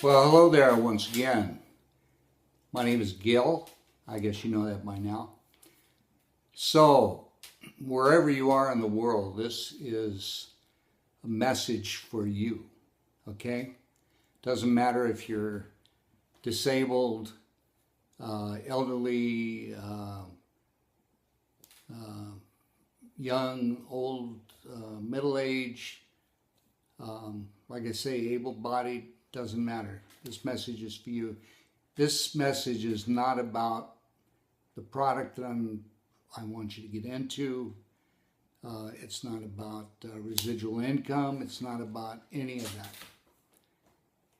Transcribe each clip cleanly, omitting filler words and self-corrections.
Well, hello there once again. My name is Gil. I guess you know that by now. So, wherever you are in the world, this is a message for you, okay? Doesn't matter if you're disabled, elderly, young, old, middle-aged, like I say, able-bodied, doesn't matter. This message is for you. This message is not about the product that I want you to get into. It's not about residual income. It's not about any of that.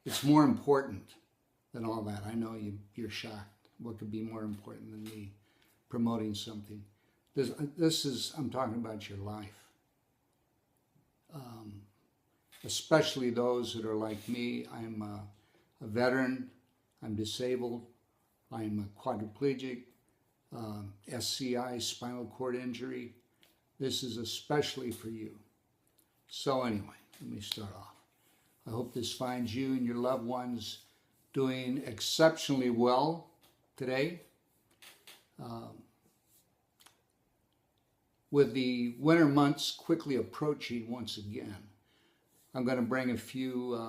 It's more important than all that. I know you're shocked. What could be more important than me promoting something? This is, I'm talking about your life. Especially those that are like me. I'm a veteran, I'm disabled, I'm a quadriplegic, SCI, spinal cord injury. This is especially for you. So anyway, let me start off. I hope this finds you and your loved ones doing exceptionally well today. With the winter months quickly approaching once again, I'm going to bring a few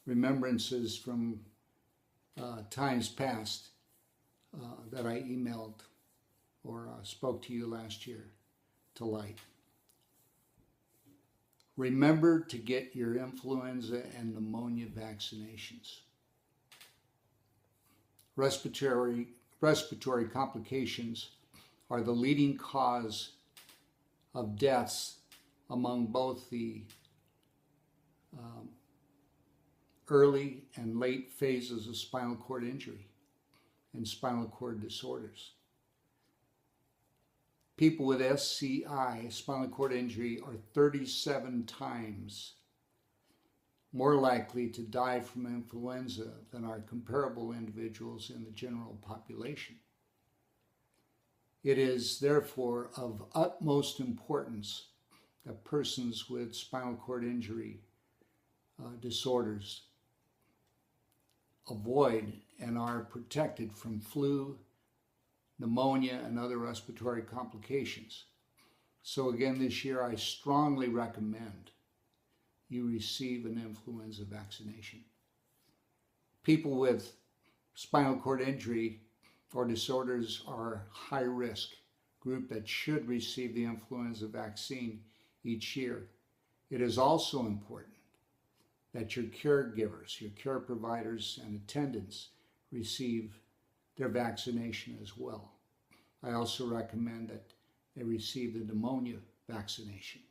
remembrances from times past that I emailed or spoke to you last year to light. Remember to get your influenza and pneumonia vaccinations. Respiratory complications are the leading cause of deaths among both the early and late phases of spinal cord injury and spinal cord disorders. People with SCI, spinal cord injury, are 37 times more likely to die from influenza than are comparable individuals in the general population. It is therefore of utmost importance that persons with spinal cord injury disorders avoid and are protected from flu, pneumonia, and other respiratory complications. So again, this year I strongly recommend you receive an influenza vaccination. People with spinal cord injury or disorders are a high-risk group that should receive the influenza vaccine each year. It is also important that your caregivers, your care providers, and attendants receive their vaccination as well. I also recommend that they receive the pneumonia vaccination.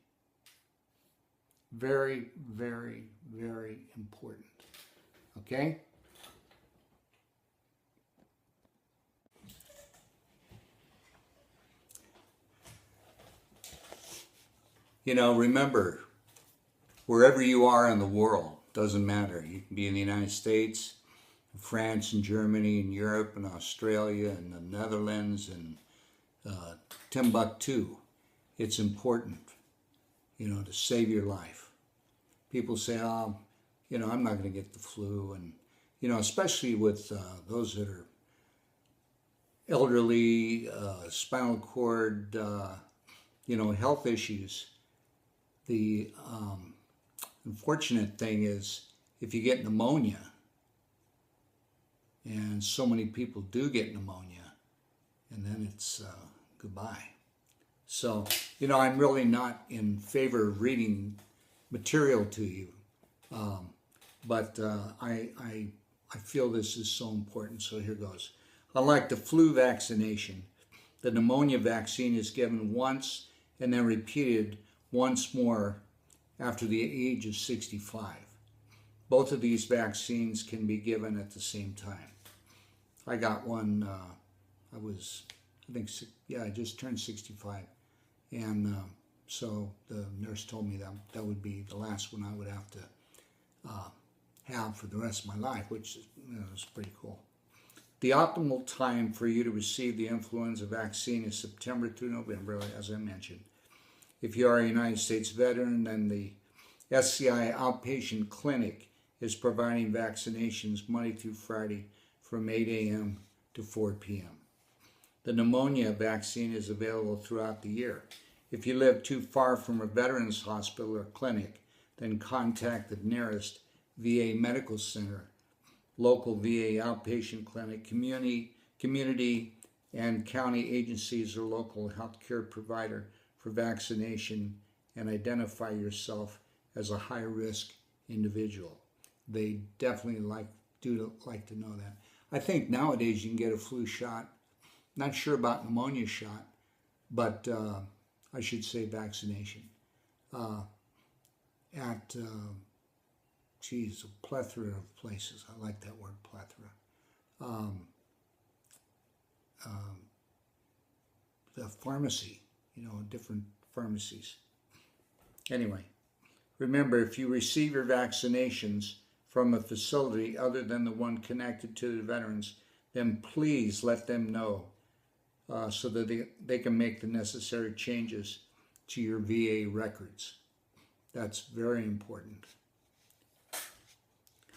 Very, very, very important. Okay? You know, remember, wherever you are in the world, doesn't matter. You can be in the United States, France and Germany and Europe and Australia and the Netherlands and Timbuktu. It's important, you know, to save your life. People say, oh, you know, I'm not going to get the flu. And, you know, especially with those that are elderly, spinal cord, you know, health issues. The unfortunate thing is if you get pneumonia, and so many people do get pneumonia, and then it's goodbye. So, you know, I'm really not in favor of reading material to you, but I feel this is so important, so here goes. Unlike the flu vaccination, the pneumonia vaccine is given once and then repeated once more after the age of 65. Both of these vaccines can be given at the same time. I got one, I just turned 65. And so the nurse told me that would be the last one I would have to have for the rest of my life, which is pretty cool. The optimal time for you to receive the influenza vaccine is September through November, as I mentioned. If you are a United States veteran, then the SCI outpatient clinic is providing vaccinations Monday through Friday from 8 a.m. to 4 p.m. The pneumonia vaccine is available throughout the year. If you live too far from a veterans hospital or clinic, then contact the nearest VA medical center, local VA outpatient clinic, community and county agencies or local healthcare provider for vaccination, and identify yourself as a high-risk individual. They definitely like to know that. I think nowadays you can get a flu shot. Not sure about pneumonia shot, but I should say vaccination. At a plethora of places. I like that word, plethora. The pharmacy, different pharmacies. Anyway, remember, if you receive your vaccinations from a facility other than the one connected to the veterans, then please let them know so that they can make the necessary changes to your VA records. That's very important.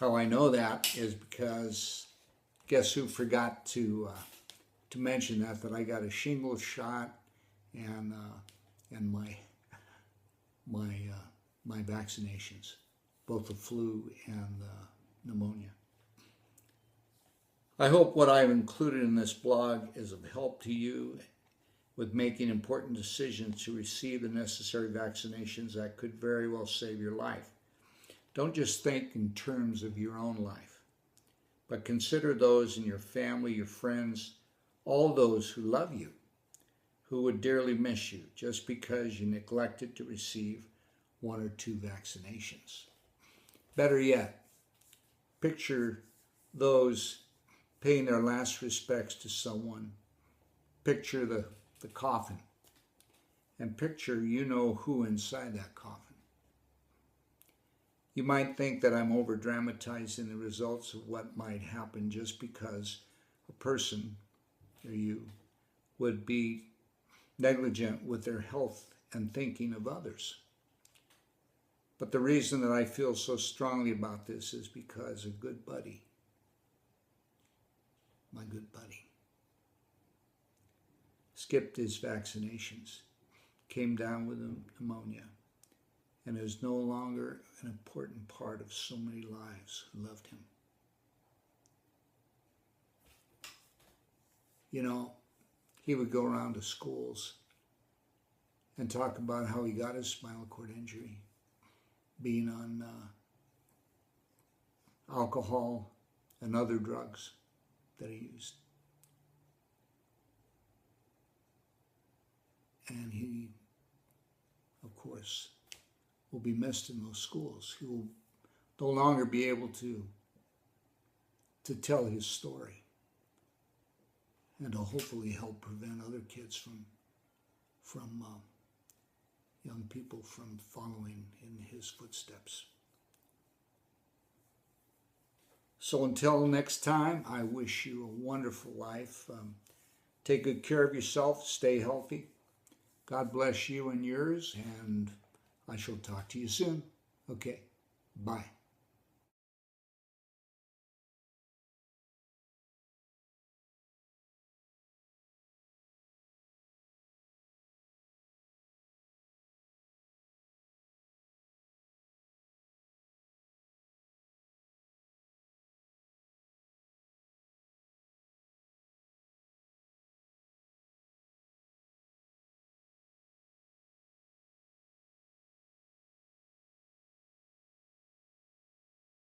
How I know that is because guess who forgot to mention that I got a shingles shot and my vaccinations, both the flu and pneumonia. I hope what I've included in this blog is of help to you with making important decisions to receive the necessary vaccinations that could very well save your life. Don't just think in terms of your own life, but consider those in your family, your friends, all those who love you, who would dearly miss you just because you neglected to receive 1 or 2 vaccinations. Better yet, picture those paying their last respects to someone. Picture the coffin, and picture who inside that coffin. You might think that I'm over-dramatizing the results of what might happen just because a person, or you, would be negligent with their health and thinking of others. But the reason that I feel so strongly about this is because a good buddy, my good buddy, skipped his vaccinations, came down with pneumonia, and is no longer an important part of so many lives who loved him. He would go around to schools and talk about how he got his spinal cord injury, being on alcohol and other drugs that he used. And he, of course, will be missed in those schools. He will no longer be able to tell his story and to hopefully help prevent other kids from young people from following in his footsteps. So until next time, I wish you a wonderful life. Take good care of yourself. Stay healthy. God bless you and yours, and I shall talk to you soon. Okay, bye.